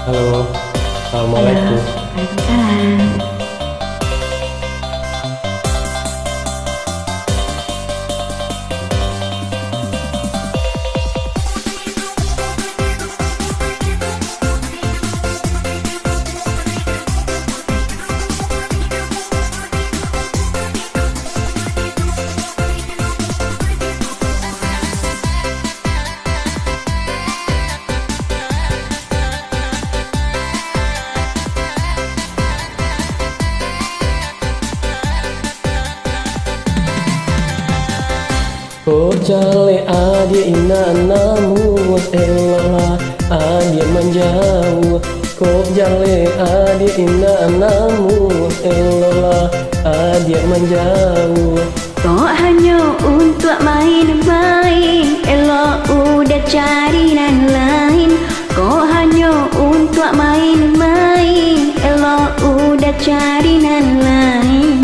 Halo, Halo, Assalamualaikum. Waalaikumsalam. Ko jale adia ina namu elola adia menjauh. Ko jale adia ina namu elola adia menjauh. Kok hanya untuk main-main, elok udah cari yang lain. Kok hanya untuk main-main, elok udah cari yang lain.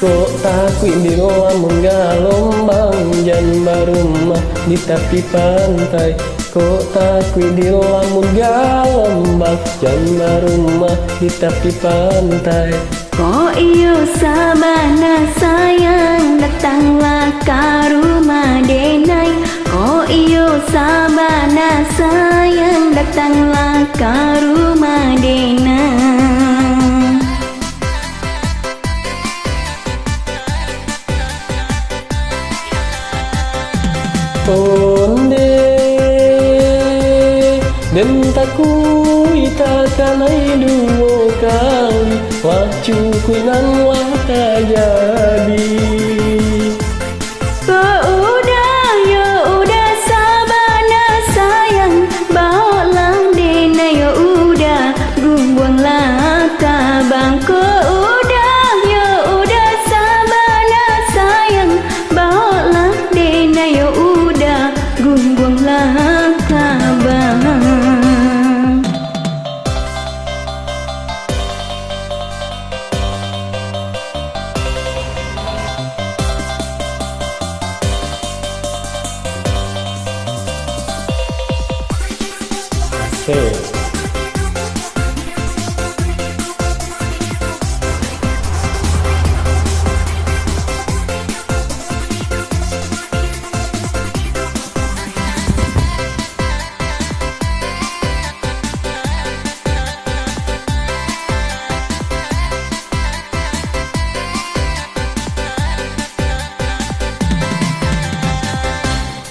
Kok takut di lamun galombang jamba rumah di tepi pantai. Kok takut di lamun galombang jamba rumah di tepi pantai. Kok iyo sabana sayang datanglah ke rumah denai. Kok iyo sabana sayang datanglah ke rumah denai. Onde dan takui takanai dua kali wacu kuinan wah tak jadi. Kok udah yo udah sabana sayang bawalah dena yo udah gumbuanglah kabang. Kok udah yo udah sabana sayang bawalah dena yo udah gumbuanglah kabang. Asik.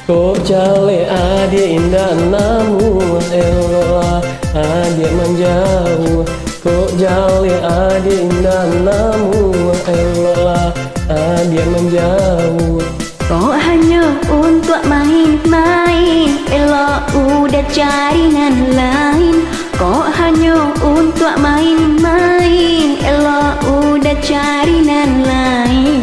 Kok jale adia indah namu elola adia menjauh. Kok jale adia indah namu elola adia menjauh. Kok hanya untuk main-main, elok udah cari yang lain. Kok hanya untuk main-main, elok udah cari yang lain.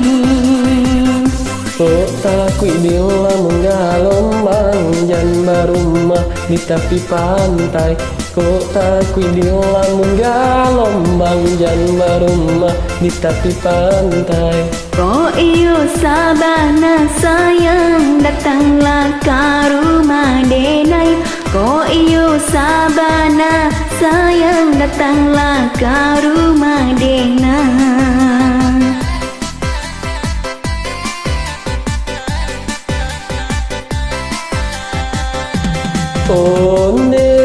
Kok takut di lamun galombang jamba rumah di tepi pantai. Kok takut di lamun galombang jamba rumah di tepi pantai. Kok iyo sabana sayang datanglah ke rumah denai. Kok iyo sabana sayang datanglah ke rumah denai. Onde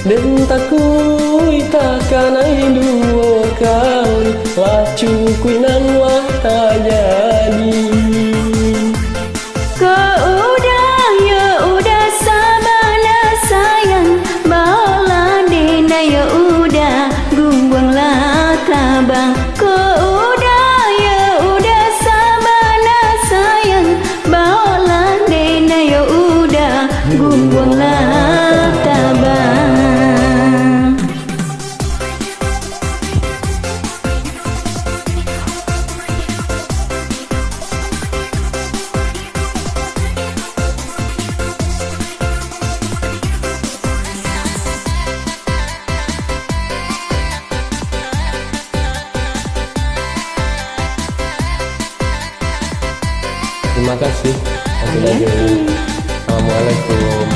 dan takui takanai dua kali wacu kuinan wah tak jadi. Kok udah ya udah sabana sayang bawalah dena ya udah gumbuanglah kabang. Kok udah ya udah sabana sayang bawalah dena ya udah gumbuanglah kabang. Terima kasih. Assalamualaikum.